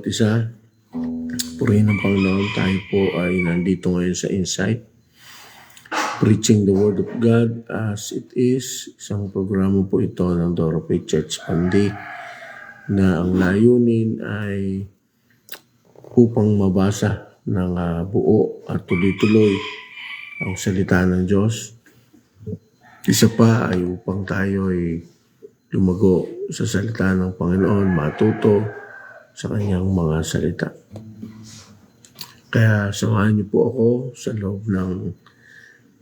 bawat isa. Purihin ng Panginoon, tayo po ay nandito ngayon sa Insight, Preaching the Word of God as it is. Isang programa po ito ng Doro Faith Church Pandi na ang layunin ay upang mabasa ng buo at tuloy-tuloy ang salita ng Diyos. Isa pa ay upang tayo ay lumago sa salita ng Panginoon, matuto sa kanyang mga salita. Kaya samahan niyo po ako sa loob ng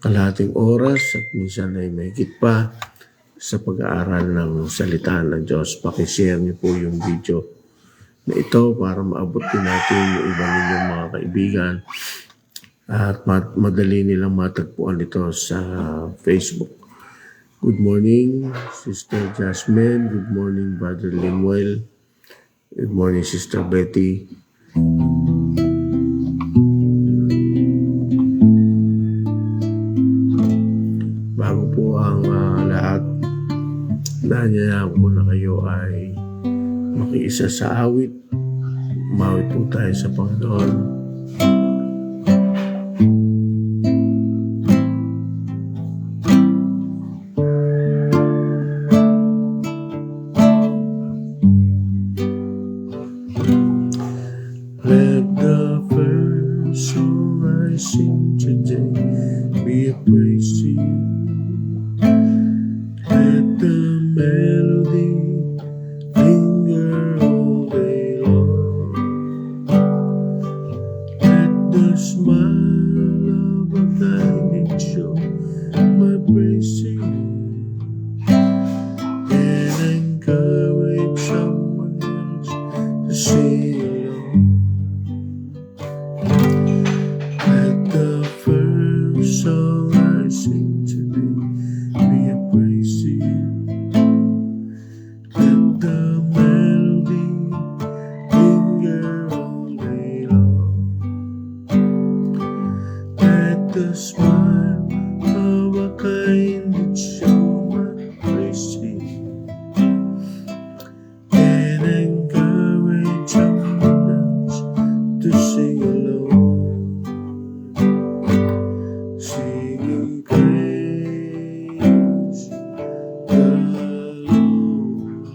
kalahating oras at minsan ay mahigit pa sa pag-aaral ng salita ng Diyos. Pakishare niyo po yung video na ito para maabot din natin yung iba ninyong mga kaibigan at madali nilang matagpuan ito sa Facebook. Good morning, Sister Jasmine. Good morning, Brother Limuel. Good morning, Sister Betty. Bago po ang lahat, nangyayaan ko na kayo ay makiisa sa awit. Umawit po tayo sa Panginoon. Let the first song I sing today be a praise to you. Let the melody linger all day long. Let the smile of a kind show my praise to you and encourage someone else to sing along. Let the first song I sing today be a praise to you. Let the melody linger all day long. Let the smile of a kind that show my praise to you and encourage someone else to sing along. Singing praise the Lord.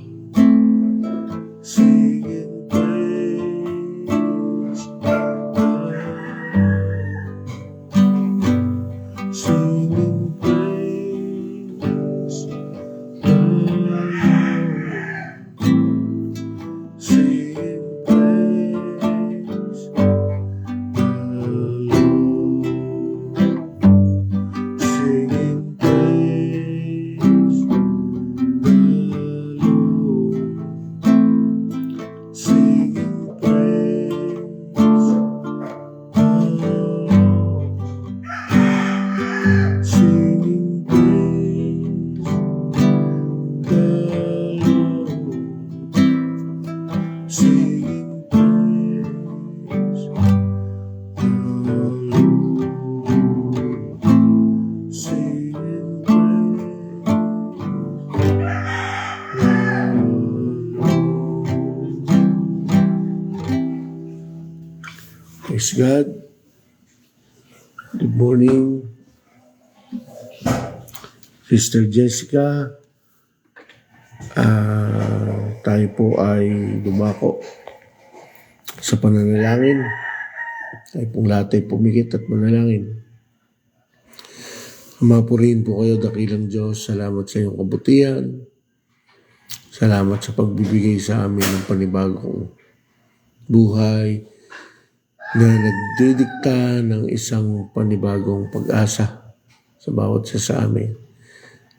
Singing praise the Lord. Singing praise the Lord. Singing praise the Lord. Singing praise the Lord. Singing praise the Lord. Singing praise the Lord. Singing praise the Lord. Singing praise God. Good morning, Sister Jessica. Tayo po ay dumako sa pananalangin. Tayo pong lahat ay pumikit at manalangin. Mapurihin po kayo, dakilang Diyos. Salamat sa iyong kabutihan. Salamat sa pagbibigay sa amin ng panibagong buhay na nagdidikta ng isang panibagong pag-asa sa bawat isa sa amin.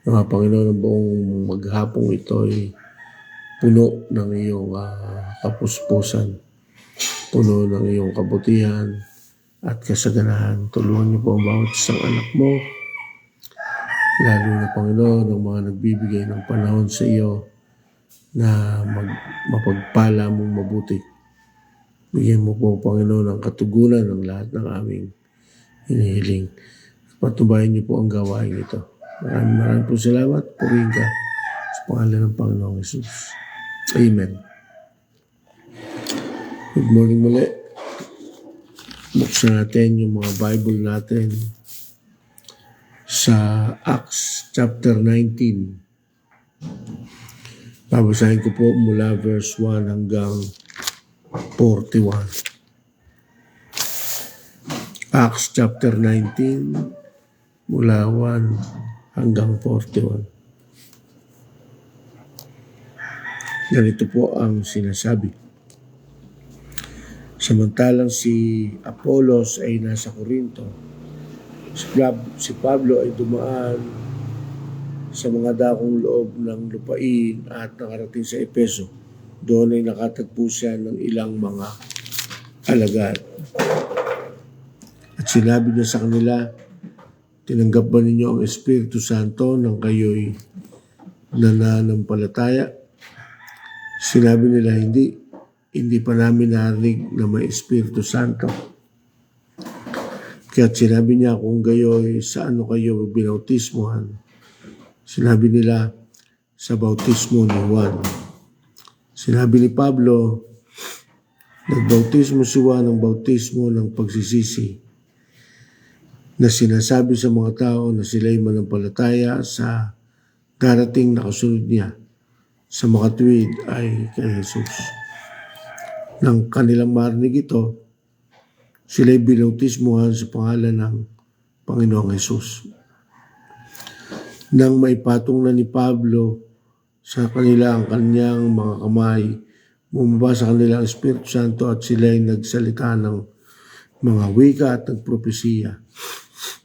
Mga Panginoon, ang buong maghapong ito ay puno ng iyong kapuspusan, puno ng iyong kabutihan at kasaganahan. Tulungan niyo po ang bawat isang anak mo, lalo na Panginoon, ang mga nagbibigay ng panahon sa iyo na mapagpala mong mabuti. Bigyan mo po, Panginoon, ang katugunan ng lahat ng aming hinihiling. Patubayan niyo po ang gawain ito. Maraming po salamat. Purihin ka sa pangalan ng Panginoong Jesus. Amen. Good morning muli. Buksan natin yung mga Bible natin sa Acts chapter 19. Babasahin ko po mula verse 1 hanggang 41. Acts chapter 19 mula 1 hanggang 41. Ganito po ang sinasabi. Samantalang si Apollos ay nasa Corinto, si Pablo ay dumaan sa mga dakong loob ng lupain at nakarating sa Efeso. Doon ay nakatagpo siya ng ilang mga alagad. At sinabi niya sa kanila, tinanggap ba ninyo ang Espiritu Santo nang kayo'y nananampalataya? Sinabi nila, hindi pa namin narinig na may Espiritu Santo. Kaya sinabi niya, kung gayo'y sa ano kayo binautismohan? Sinabi nila, sa bautismo ni Juan. Sinabi ni Pablo, nagbautismo si Juan ng bautismo ng pagsisisi, na sinasabi sa mga tao na sila'y manampalataya sa darating na kasunod niya, sa makatuwid ay kay Jesus. Nang kanilang marinig ito, sila'y binautismohan sa pangalan ng Panginoong Jesus. Nang maipatong na ni Pablo sa kanila ang kanyang mga kamay, bumaba sa kanila ang Espiritu Santo at sila'y nagsalita ng mga wika at nagpropesiya.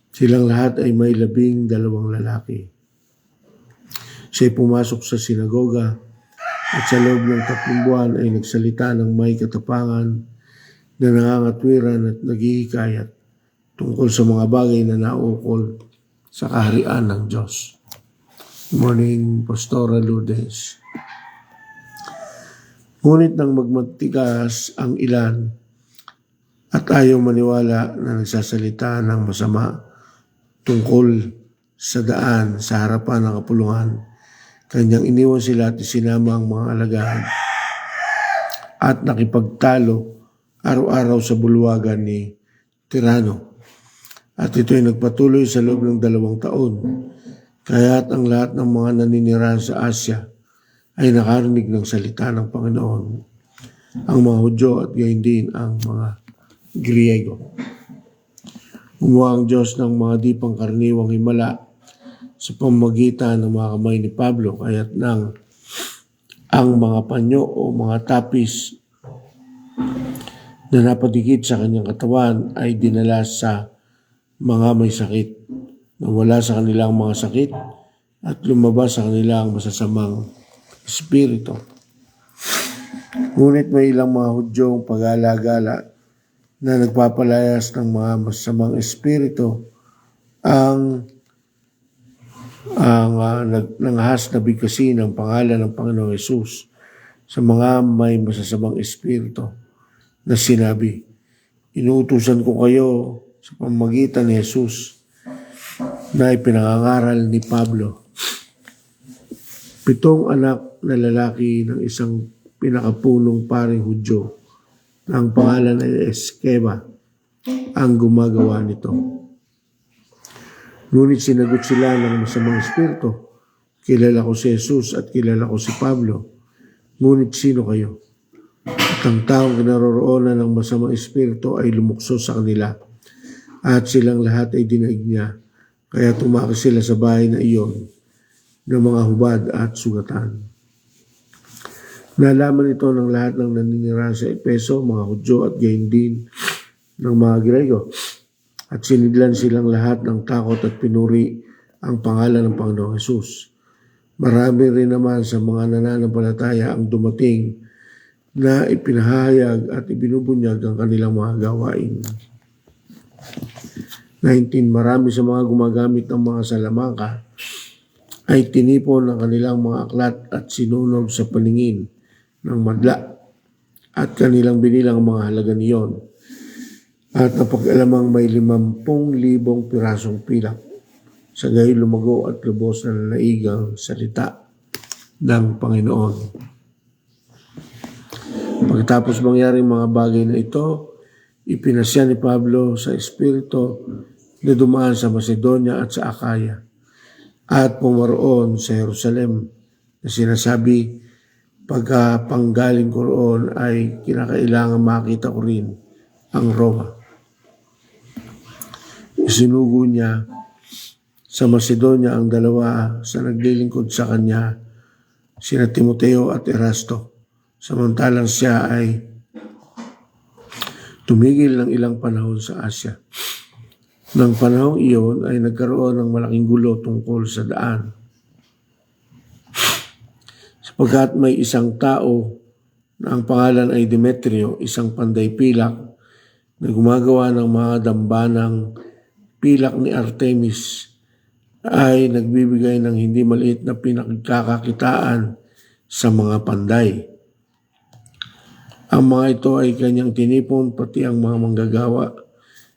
Silang lahat ay may 12 lalaki. Siya'y pumasok sa sinagoga at sa loob ng 3 buwan ay nagsalita ng may katapangan na nangangatwiran at naghihikayat tungkol sa mga bagay na naukol sa kaharian ng Diyos. Good morning, Pastora Lourdes. Ngunit nang magmatigas ang ilan at ayaw maniwala na nagsasalita ng masama tungkol sa daan sa harapan ng kapulungan, kanyang iniwan sila at isinama ang mga alagad at nakipagtalo araw-araw sa bulwagan ni Tirano. At ito'y nagpatuloy sa loob ng 2 taon. Kaya't ang lahat ng mga naninirahan sa Asya ay nakarinig ng salita ng Panginoon, ang mga Hudyo at gayon din ang mga Griego. Gumawa ang Diyos ng mga di pangkaraniwang himala sa pamamagitan ng mga kamay ni Pablo, kaya't nang ang mga panyo o mga tapis na napadikit sa kanyang katawan ay dinala sa mga may sakit, nawala sa kanilang mga sakit at lumabas sa kanilang masasamang espiritu. Ngunit may ilang mga Hudyong pag-alagala na nagpapalayas ng mga masasamang espiritu ang nanghas na bigkasin ng pangalan ng Panginoong Jesus sa mga may masasamang espiritu na sinabi, inuutusan ko kayo sa pamamagitan ni Jesus na ipinangangaral ni Pablo. 7 anak na lalaki ng isang pinakapunong paring Hudyo na ang pangalan ay Eskeva ang gumagawa nito. Ngunit sinagot sila ng masamang espiritu, kilala ko si Jesus at kilala ko si Pablo. Ngunit sino kayo? At ang taong kinaroroonan ng masamang espiritu ay lumukso sa kanila at silang lahat ay dinaig niya. Kaya tumakas sila sa bahay na iyon ng mga hubad at sugatan. Nalaman ito ng lahat ng naninirahan sa Efeso, mga Hudyo at gayon din ng mga Griego. At sinidlan silang lahat ng takot at pinuri ang pangalan ng Panginoong Jesus. Marami rin naman sa mga nananampalataya ang dumating na ipinahayag at ibinubunyag ang kanilang mga gawain. 19. Marami sa mga gumagamit ng mga salamangka ay tinipon ng kanilang mga aklat at sinunog sa paningin ng madla at kanilang binilang ang mga halaga niyon. At napag-alamang may 50,000 pirasong pilak. Sa gayon lumago at lubos na nanaigang salita ng Panginoon. Pagkatapos mangyari mga bagay na ito, ipinasya ni Pablo sa Espiritu na dumaan sa Macedonia at sa Akaya at pumaroon sa Jerusalem na sinasabi, pagkapanggaling ko roon ay kinakailangan makita ko rin ang Roma. Isinugo niya sa Macedonia ang dalawa sa naglilingkod sa kanya, sina Timoteo at Erasto, samantalang siya ay tumigil ng ilang panahon sa Asya. Nang panahong iyon ay nagkaroon ng malaking gulo tungkol sa daan. Sapagkat may isang tao na ang pangalan ay Demetrio, isang panday pilak na gumagawa ng mga dambanang pilak ni Artemis, ay nagbibigay ng hindi maliit na pinagkakakitaan sa mga panday. Ang mga ito ay kanyang tinipon pati ang mga manggagawa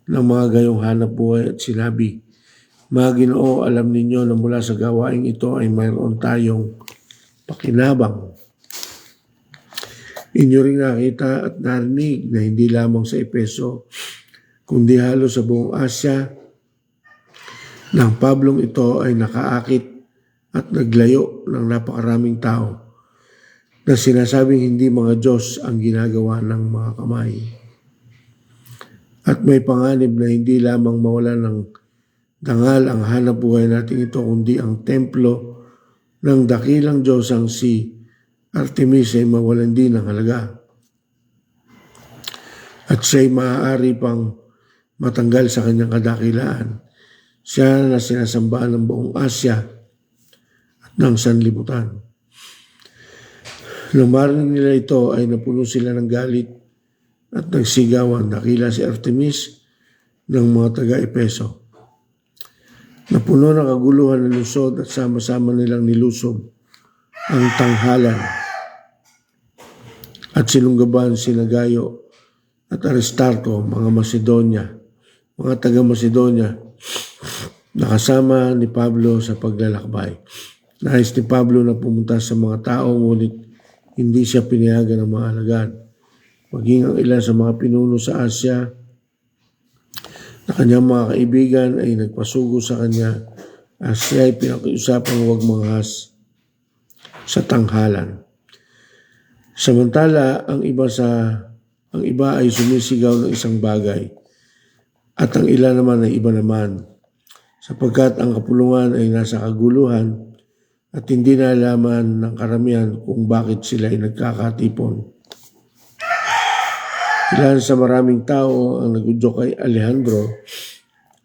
ng mga gayong hanap buhay at sinabi, mga Ginoo, alam ninyo na mula sa gawaing ito ay mayroon tayong pakinabang. Inyo rin nakita at narinig na hindi lamang sa Epeso, kundi halos sa buong Asya, ng Pablong ito ay nakaakit at naglayo ng napakaraming tao na sinasabing hindi mga Diyos ang ginagawa ng mga kamay. At may panganib na hindi lamang mawala ng dangal ang hanap buhay natin ito, kundi ang templo ng dakilang Diyos ang si Artemis ay mawalan din ng halaga. At siya'y maaari pang matanggal sa kanyang kadakilaan. Siya na sinasambaan ng buong Asya at ng sanlibutan. Nang marinig nila ito ay napuno sila ng galit at nagsigawan, dakila si Artemis ng mga taga-Epeso. Napuno ng kaguluhan ng lusod at sama-sama nilang nilusob ang tanghalan at sinunggaban sina Gayo at Aristarco, mga taga-Macedonia, nakasama ni Pablo sa paglalakbay. Nais ni Pablo na pumunta sa mga tao, ngunit hindi siya pinayagan ng mga alagad. Maging ang ilan sa mga pinuno sa Asya na kanyang mga kaibigan ay nagpasugo sa kanya at siya ay pinakiusapang huwag manghas sa tanghalan. Samantala, ang iba ay sumisigaw ng isang bagay at ang ilan naman ay iba naman, sapagkat ang kapulungan ay nasa kaguluhan at hindi nalaman ng karamihan kung bakit sila ay nagkakatipon. Ilan sa maraming tao ang nagudyok kay Alejandro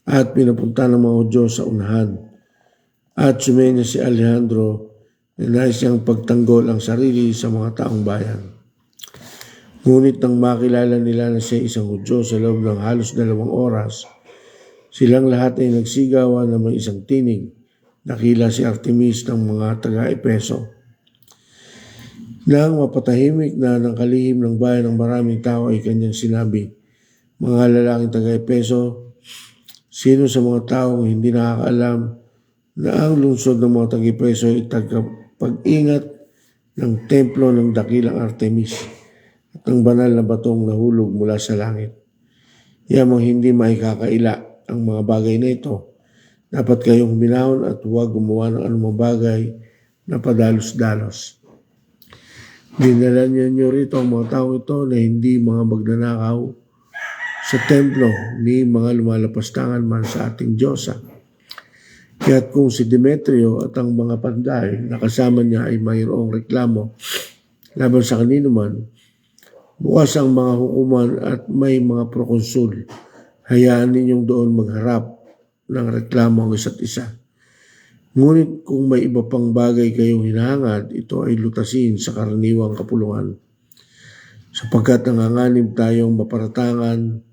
at pinapunta ng mga Hudyo sa unahan. At sumenya si Alejandro na nais niyang pagtanggol ang sarili sa mga taong bayan. Ngunit nang makilala nila na siya isang Hudyo sa loob ng halos 2 oras, silang lahat ay nagsigawan na may isang tinig, dakila si Artemis ng mga taga-Epeso. Nang mapatahimik na ng kalihim ng bayan ng maraming tao ay kanyang sinabi, mga lalaking taga-Epeso, sino sa mga taong hindi nakakaalam na ang lungsod ng mga taga-Epeso ay tagapag-ingat ng templo ng dakilang Artemis at ang banal na batong nahulog mula sa langit. Yamang hindi maikakaila ang mga bagay na ito, dapat kayong huminahon at huwag gumawa ng anumang bagay na padalos-dalos. Dinala niyo rito ang mga taong ito na hindi mga magnanakaw sa templo ni mga lumalapastangan man sa ating Diyosa. Kaya't kung si Demetrio at ang mga panday na kasama niya ay mayroong reklamo laban sa kanino man, bukas ang mga hukuman at may mga prokonsul, hayaan ninyong doon magharap ng reklamo ang isa't isa. Ngunit kung may iba pang bagay kayong hinahangad, ito ay lutasin sa karaniwang kapulungan. Sapagkat nanganganib tayong maparatangan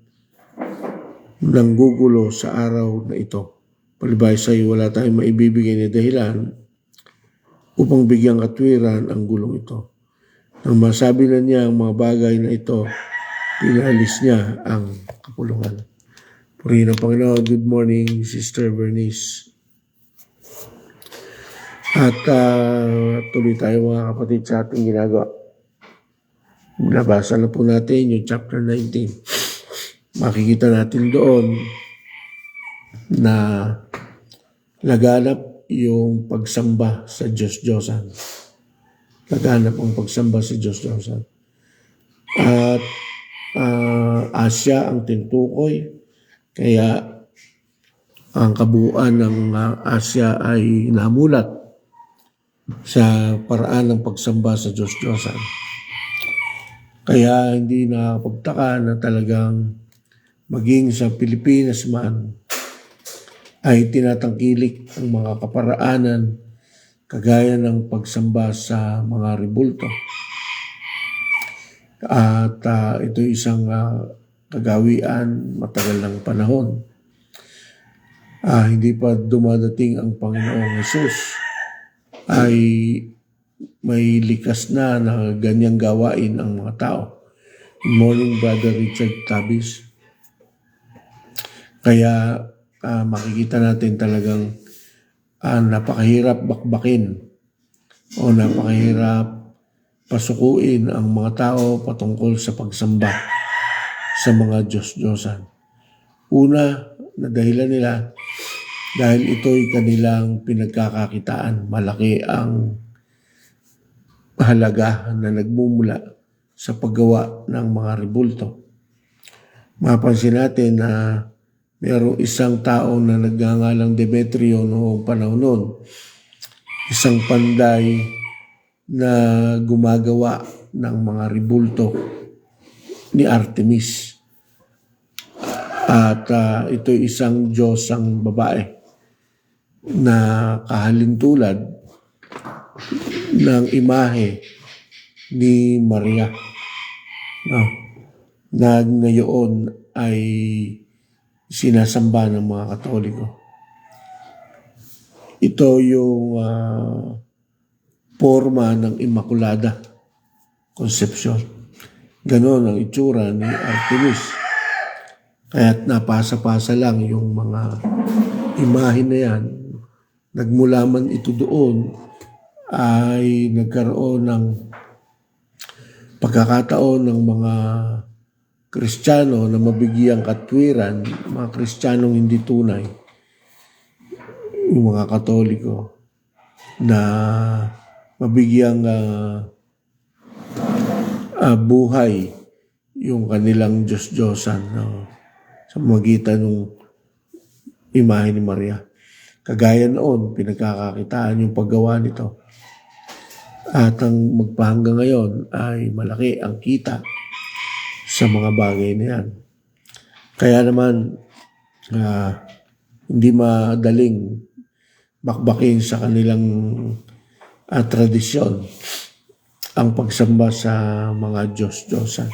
ng gugulo sa araw na ito. Palibay sa iyo, wala tayong maibibigay na dahilan upang bigyang katwiran ang gulong ito. Nang masabi na niya ang mga bagay na ito, pinalis niya ang kapulungan. Purihin ang Panginoon. Good morning, Sister Bernice. At tuloy tayo mga kapatid sa ating ginagawa. Nabasa na po natin yung chapter 19. Makikita natin doon na laganap yung pagsamba sa Diyos-Diyosan. Laganap ang pagsamba sa Diyos-Diyosan. At Asya ang tinutukoy, kaya ang kabuuan ng Asya ay namulat sa paraan ng pagsamba sa Diyos-Diyosan. Kaya hindi nakapagtaka na talagang maging sa Pilipinas man ay tinatangkilik ang mga kaparaanan kagaya ng pagsamba sa mga rebulto. At ito isang kagawian matagal ng panahon. Hindi pa dumadating ang Panginoong Hesus ay may likas na ganyang gawain ang mga tao. Good morning, Brother Richard Tabis. Kaya makikita natin talagang napakahirap bakbakin o napakahirap pasukuin ang mga tao patungkol sa pagsamba sa mga Diyos-Diyosan. Una na dahilan nila dahil ito'y kanilang pinagkakakitaan. Malaki ang halaga na nagmumula sa paggawa ng mga rebulto. Mapansin natin na mayroong isang tao na nagngangalang Demetrio noong panahon noon. Isang panday na gumagawa ng mga rebulto ni Artemis. At ito'y isang Diyosang babae na kahalintulad ng imahe ni Maria. Na ngayon ay sinasamba ng mga Katoliko. Ito yung forma ng Immaculada Concepcion. Ganon ang itsura ni Artemis. Kaya't napasa-pasa lang yung mga imahe na yan. Nagmula man ito doon ay nagkaroon ng pagkakataon ng mga Kristiyano na mabigyang katwiran, mga Kristiyanong hindi tunay, yung mga Katoliko, na mabigyang buhay yung kanilang Diyos-Diyosan sa magitan ng imahe ni Maria. Kagaya noon, pinagkakakitaan yung paggawa nito. At ang magpahanggang ngayon ay malaki ang kita sa mga bagay na yan. Kaya naman, hindi madaling bakbakin sa kanilang tradisyon ang pagsamba sa mga Diyos-Diyosan.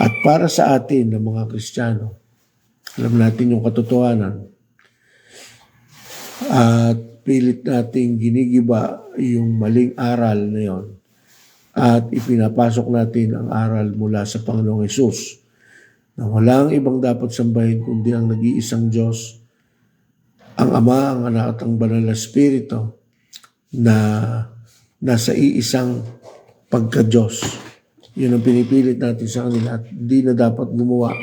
At para sa atin, ng mga Kristiyano, alam natin yung katotohanan at pilit nating ginigiba yung maling aral na yon at ipinapasok natin ang aral mula sa Panginoong Hesus na walang ibang dapat sambahin kundi ang nag-iisang Diyos, ang Ama, ang Anak at ang Banal na Espiritu na nasa iisang pagka-Diyos. Yun ang pinipilit natin sa kanila at di na dapat gumawa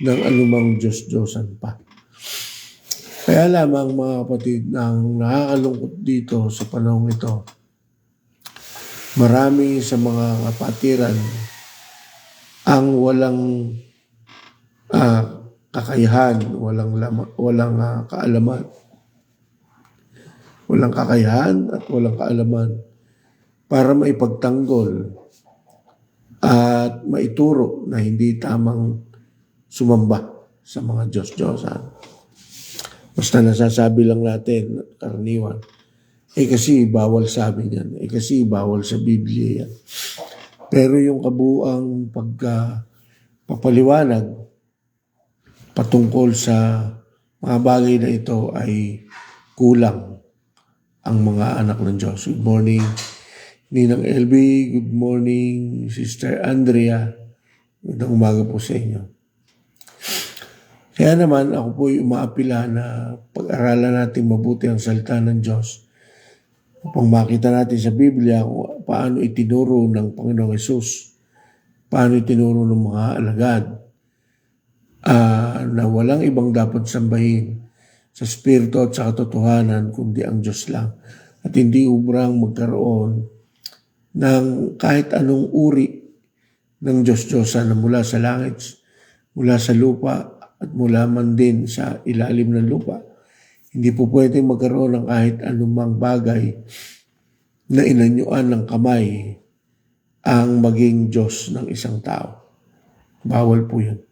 ng anumang Diyos-Diyosan pa. Kaya lamang mga kapatid, ang nakakalungkot dito sa panahon ito, marami sa mga kapatiran ang walang kakayahan, walang kaalaman. Walang kakayahan at walang kaalaman para maipagtanggol at maituro na hindi tamang sumamba sa mga Diyos-Diyosan. Basta nasasabi lang natin, karaniwan, kasi bawal sa amin yan, kasi bawal sa Biblia yan. Pero yung kabuuang pagpapaliwanag patungkol sa mga bagay na ito ay kulang ang mga anak ng Diyos. Good morning, Ninang LB. Good morning, Sister Andrea. Magandang umaga po sa inyo. Kaya naman ako po'y umaapila na pag-aralan natin mabuti ang salita ng Diyos upang makita natin sa Biblia kung paano itinuro ng Panginoong Hesus, paano itinuro ng mga alagad, na walang ibang dapat sambahin sa spirito at sa katotohanan kundi ang Diyos lang. At hindi ubrang magkaroon ng kahit anong uri ng Diyos-Diyosan na mula sa langit, mula sa lupa, at mula man din sa ilalim ng lupa. Hindi po pwedeng magkaroon ng kahit anumang bagay na inanyuan ng kamay ang maging Diyos ng isang tao. Bawal po yun.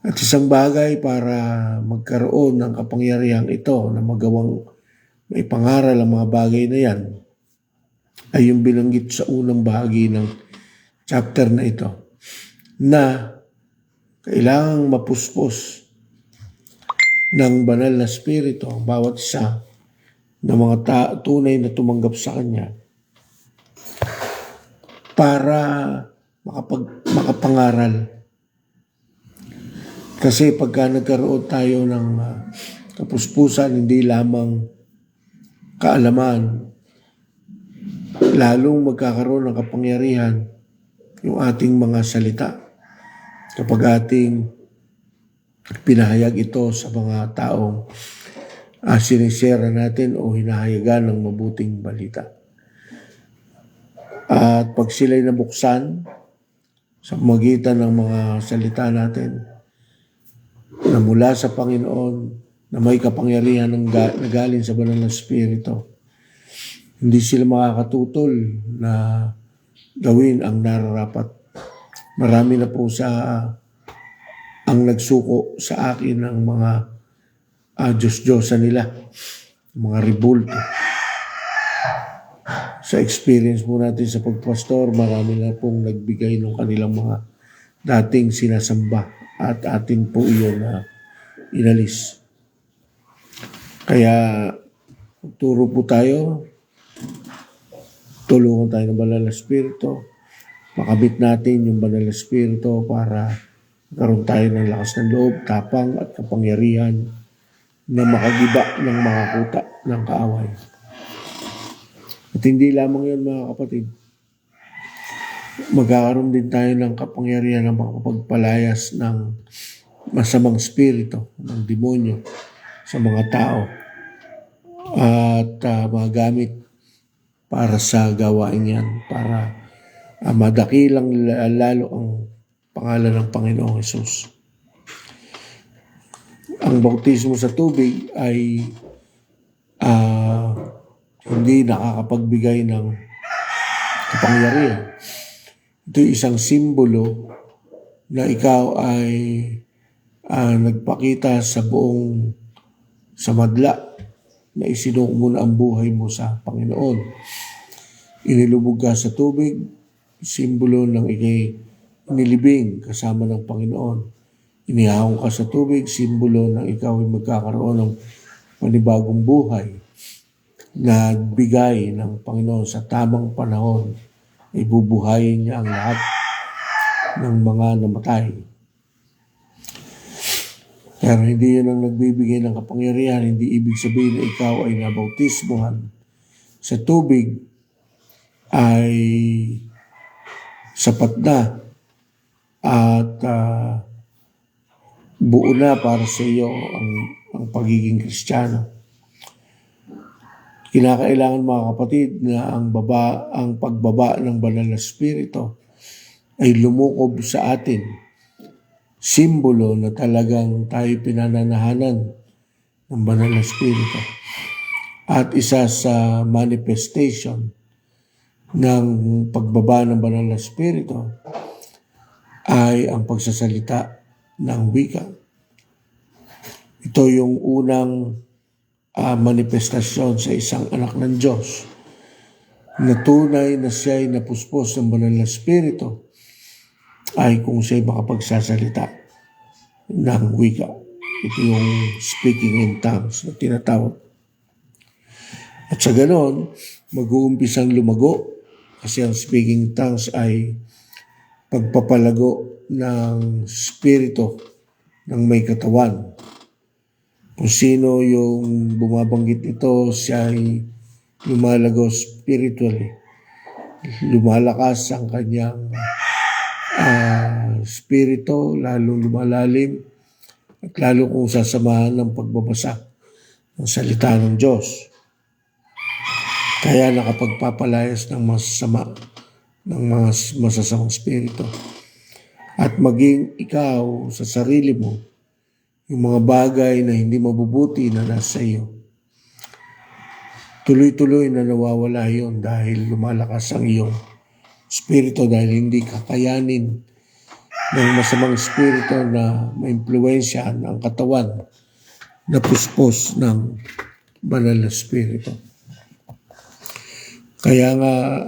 At isang bagay para magkaroon ng kapangyarihang ito na magawang may pangaral ang mga bagay na yan ay yung binanggit sa unang bahagi ng chapter na ito, na kailangang mapuspos ng banal na spirito ang bawat isa ng mga tunay na tumanggap sa Kanya para makapangaral. Kasi pagka nagkaroon tayo ng kapuspusan, hindi lamang kaalaman, lalong magkakaroon ng kapangyarihan yung ating mga salita kapag ating pinahayag ito sa mga taong sinisera natin o hinahayagan ng mabuting balita. At pag sila'y nabuksan sa magitan ng mga salita natin na mula sa Panginoon na may kapangyarihan na galing sa banal na Espiritu, hindi sila makakatutol na gawin ang nararapat. Marami na po ang nagsuko sa akin ng mga Diyos-Diyosan nila, mga ribulto. Sa experience po natin sa pagpastor, marami na pong nagbigay ng kanilang mga dating sinasamba at atin po iyon inalis. Kaya turo po tayo, tulungan tayo ng banal na Espiritu, makabit natin yung banal na Espiritu para magkaroon tayo ng lakas ng loob, tapang at kapangyarihan na makagiba ng mga kuta ng kaaway. At hindi lamang yun, mga kapatid, magkakaroon din tayo ng kapangyarihan na makapagpalayas ng masamang spirito, ng demonyo sa mga tao at magamit para sa gawain yan, para madakilang lalo ang pangalan ng Panginoong Hesus. Ang bautismo sa tubig ay hindi nakakapagbigay ng kapangyarihan. Ito isang simbolo na ikaw ay nagpakita sa madla na isinuko mo na ang buhay mo sa Panginoon. Inilubog ka sa tubig, simbolo ng inilibing kasama ng Panginoon. Inihahong ka sa tubig, simbolo ng ikaw ay magkakaroon ng panibagong buhay na bigay ng Panginoon sa tamang panahon. Ibubuhayin niya ang lahat ng mga namatay. Pero hindi yun ang nagbibigay ng kapangyarihan. Hindi ibig sabihin na ikaw ay nabautismohan sa tubig ay sapat na at buo na para sa iyo ang pagiging Kristiyano. Kinakailangan, mga kapatid, na ang pagbaba ng banal na Espiritu ay lumukob sa atin. Simbolo na talagang tayo pinananahanan ng banal na Espiritu. At isa sa manifestation ng pagbaba ng banal na Espiritu ay ang pagsasalita ng wika. Ito yung unang manifestasyon sa isang anak ng Diyos na tunay na siya'y napuspos ng banal na Espiritu ay kung siya'y makapagsasalita ng wika. Ito yung speaking in tongues na tinatawag. At sa ganon, mag-uumpisang lumago kasi ang speaking tongues ay pagpapalago ng spirito ng may katawan. Kung sino yung bumabanggit ito, siya ay lumalagaw spiritually, lumalakas ang kanyang spirito, lalong lumalalim, at lalo kung sasamahan ng pagbabasa ng salita ng Diyos. Kaya nakapagpapalayas ng mga masasamang spirito. At maging ikaw sa sarili mo, yung mga bagay na hindi mabubuti na nasa iyo, tuloy-tuloy na nawawala yon dahil lumalakas ang iyong spirito, dahil hindi kakayanin ng masamang spirito na maimpluwensya ang katawan na puspos ng banal na spirito. Kaya nga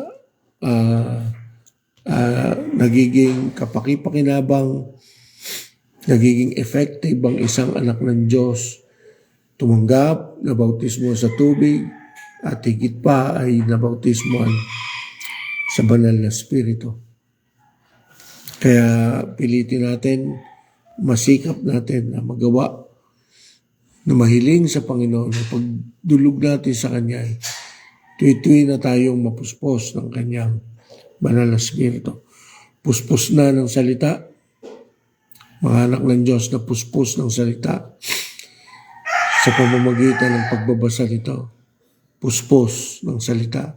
nagiging kapaki-pakinabang, nagiging effective ang isang anak ng Diyos tumanggap na bautismo sa tubig at higit pa ay nabautismoan sa banal na spirito. Kaya pilitin natin, masikap natin na magawa, na mahiling sa Panginoon, na pagdulog natin sa Kanya, tuwi-tuwi na tayong mapuspos ng Kanyang banal na spirito. Puspos na ng salita, mga anak ng Diyos na puspos ng salita sa pamamagitan ng pagbabasa nito, puspos ng salita.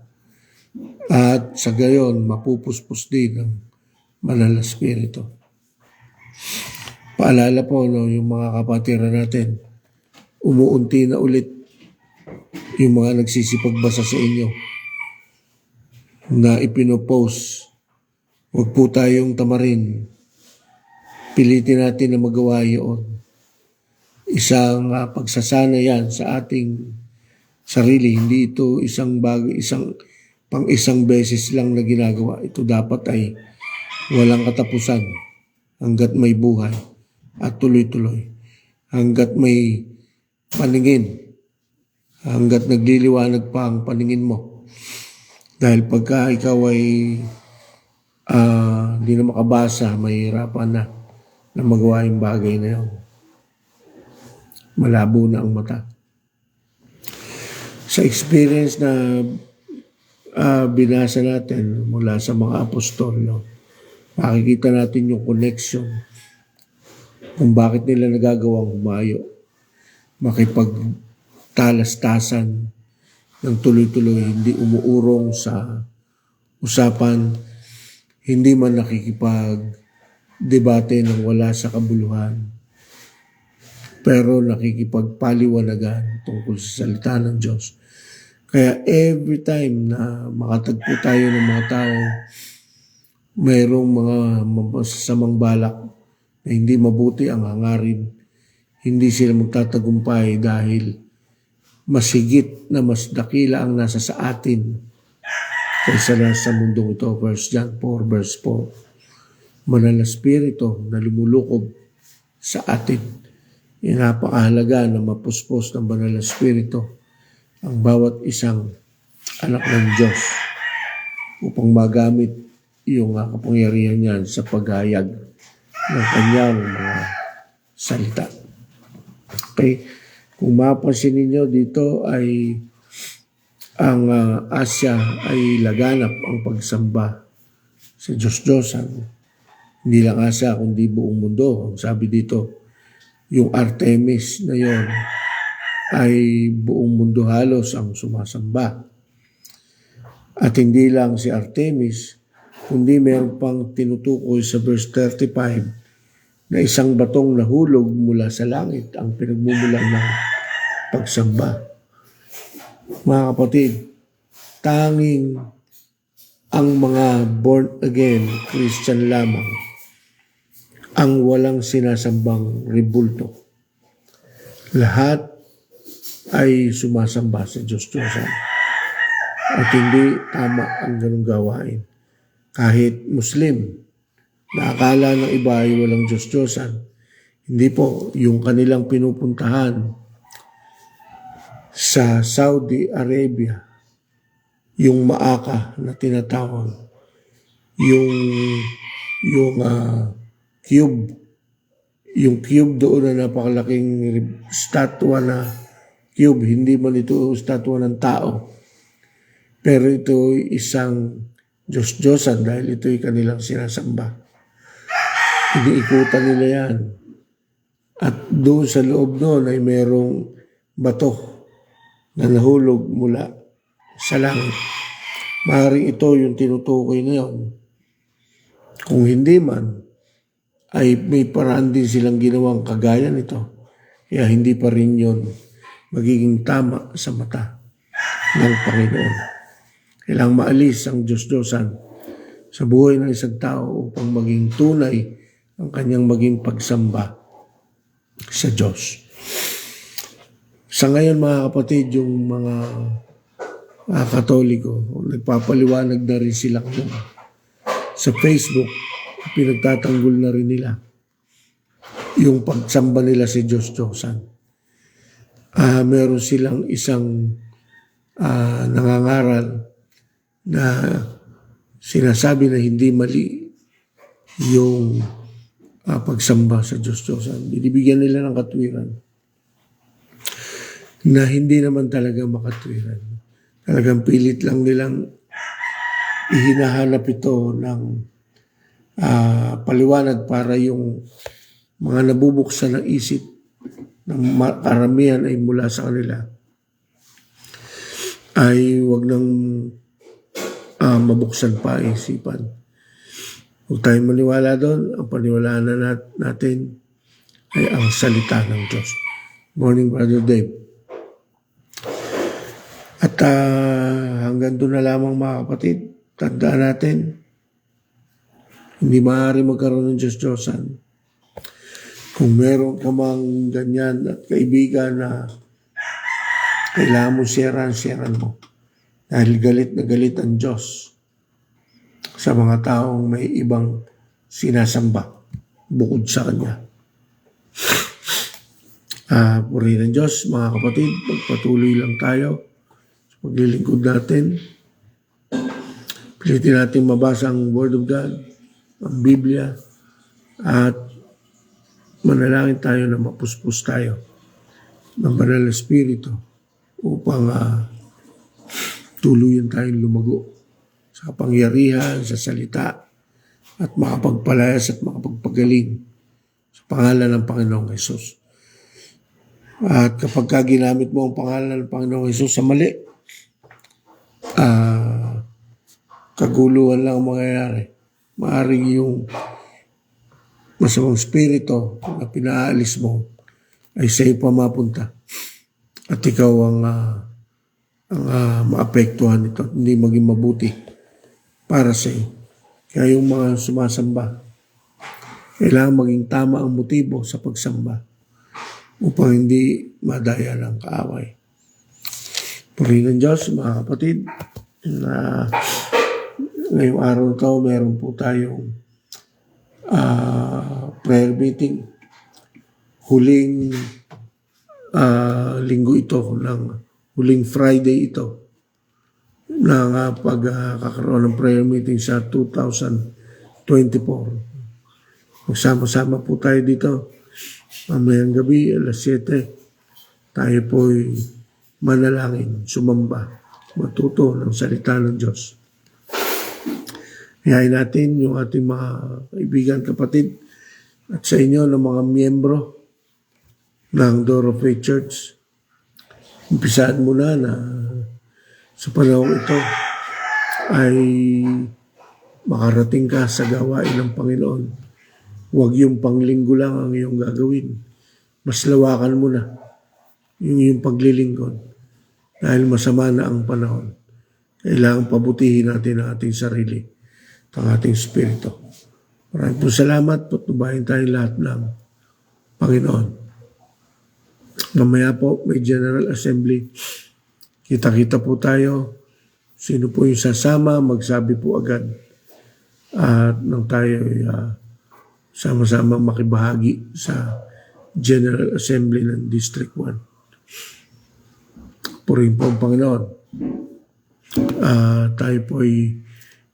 At sa gayon, mapupuspos din ng banal na spirito. Paalala po, yung mga kapatiran natin, umuunti na ulit yung mga nagsisipagbasa sa inyo na ipinopost. Huwag po tayong tamarin. Pilitin natin na magawa yun. Isang pagsasana yan sa ating sarili. Hindi ito isang isang beses lang na ginagawa. Ito dapat ay walang katapusan hanggat may buhay at tuloy-tuloy. Hanggat may paningin. Hanggat nagliliwanag pa ang paningin mo. Dahil pagka ikaw ay hindi na makabasa, mahihirapan na magawa yung bagay na yun. Malabo na ang mata. Sa experience na binasa natin mula sa mga apostol, makikita natin yung connection kung bakit nila nagagawang humayo, makipagtalastasan ng tuloy-tuloy, hindi umuurong sa usapan, hindi man nakikipag-debate ng wala sa kabuluhan, pero nakikipagpaliwanagan tungkol sa salita ng Diyos. Kaya every time na makatagpo tayo ng mga tao, mayroong mga masasamang balak na hindi mabuti ang hangarin, hindi sila magtatagumpay dahil masigit na mas dakila ang nasa sa atin kaysa nasa mundong ito. 1 John 4 verse 4. Banal na spirito na lumulukob sa atin. Napakahalaga na mapuspos ng banal na spirito ang bawat isang anak ng Diyos upang magamit yung kapangyarihan niyan sa paghayag ng kanyang mga salita. Okay, kung mapansin ninyo dito ay ang Asya ay laganap ang pagsamba sa Diyos-Diyosan. Hindi lang Asya kundi buong mundo. Sabi dito, yung Artemis na yon ay buong mundo halos ang sumasamba. At hindi lang si Artemis, kundi meron pang tinutukoy sa verse 35 na isang batong nahulog mula sa langit ang pinagmumulan ng pagsamba. Mga kapatid, tanging ang mga born again Christian lamang ang walang sinasambang rebulto. Lahat ay sumasamba sa Diyos-Diyosan. At hindi tama ang ganung gawain. Kahit Muslim, na akala ng iba ay walang Diyos-Diyosan, hindi po, yung kanilang pinupuntahan sa Saudi Arabia, yung Maaka na tinatawag, yung cube doon na napakalaking statwa na cube, hindi man ito statwa ng tao, Pero ito isang Diyos-Diyosan dahil ito'y kanilang sinasamba. Iniikutan nila yan. At doon sa loob noon ay merong bato na nahulog mula sa langit. Maaaring ito yung tinutukoy na yun. Kung hindi man, ay may paraan din silang ginawang kagaya nito. Kaya hindi pa rin yun magiging tama sa mata ng Panginoon. Kailangang maalis ang Diyos-Diyosan sa buhay ng isang tao upang maging tunay ang kanyang maging pagsamba sa Diyos. Sa ngayon mga kapatid, yung mga Katoliko, nagpapaliwanag na rin sila sa Facebook, pinagtatanggol na rin nila yung pagsamba nila si Diyos-Diyosan. Meron silang isang nangangaral na sinasabi na hindi mali yung pagsamba sa Diyos-Diyosan. Binibigyan nila ng katwiran na hindi naman talaga makatwiran. Talagang pilit lang nilang ihinahanap ito ng paliwanag para yung mga nabubuksan ng isip ng karamihan ay mula sa kanila ay wag nang mabuksan pa isipan. Huwag tayong maniwala doon. Ang paniwalaan na natin ay ang salita ng Diyos. Morning, Brother Dave. At hanggang doon na lamang mga kapatid, tandaan natin, hindi maaari magkaroon ng Diyos-Diyosan. Kung meron ka mang ganyan at kaibigan na kailangan mo sharean mo. Dahil galit na galit ang Diyos sa mga taong may ibang sinasamba bukod sa Kanya. Purihin ng Diyos, mga kapatid, magpatuloy lang tayo sa paglilingkod natin. Pilitin natin mabasa ang Word of God, ang Biblia, at manalangin tayo na mapuspos tayo ng Banal na Espiritu upang tuluyan tayong lumago sa kapangyarihan, sa salita, at makapagpalayas at makapagpagaling sa pangalan ng Panginoong Hesus. At kapag ginamit mo ang pangalan ng Panginoong Hesus sa mali, kaguluhan lang ang mangyayari. Maaaring yung masamang spirito na pinaalis mo ay sa iyo pa mapunta. At ikaw ang maapektuhan nito, hindi maging mabuti para sa iyo. Kaya yung mga sumasamba, kailangan maging tama ang motibo sa pagsamba upang hindi madaya ng kaaway. Purihin ng Diyos, mga kapatid, na ngayong araw ito, meron po tayong prayer meeting. Huling linggo ito, huling Friday ito, ng pagkakaroon ng prayer meeting sa 2024. Magsama-sama po tayo dito. Mamayang gabi, alas 7, tayo po'y manalangin, sumamba, matuto ng salita ng Diyos. Hiyain natin yung ating mga kaibigan, kapatid, at sa inyo ng mga miyembro ng Door of Faith Church. Umpisaan muna na sa panahon ito ay makarating ka sa gawain ng Panginoon. Huwag yung panglinggo lang ang iyong gagawin. Mas lawakan mo na yung iyong paglilingkod dahil masama na ang panahon. Kailangan pabutihin natin ang ating sarili at ang ating spirito. Maraming po salamat. Patubahin tayo lahat ng Panginoon. Mamaya po may General Assembly. Kita-kita po tayo. Sino po yung sasama, magsabi po agad. At nang tayo sama-sama makibahagi sa General Assembly ng District 1. Purihin po ang Panginoon. Tayo po ay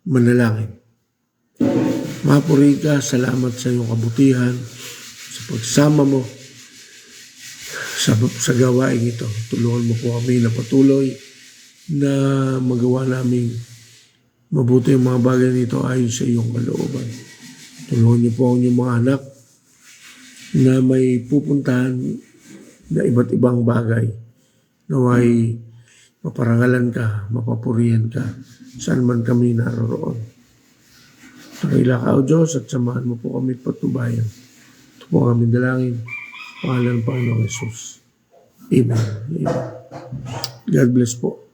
manalangin. Mapurihin ka, salamat sa iyong kabutihan, sa pagsama mo sa gawain ito. Tulungan mo po kami na patuloy na magawa namin mabuti yung mga bagay nito ayon sa iyong kalooban. Tulungan niyo po ang inyong mga anak na may pupuntahan na iba't ibang bagay. Naway maparangalan ka, mapapurihan ka, saan man kami naroroon. Takila ka o Diyos at samahan mo po kami patnubayan. Ito po ang aming dalangin. Pangalan ng Panginoong Jesus. Amen. Amen. God bless po.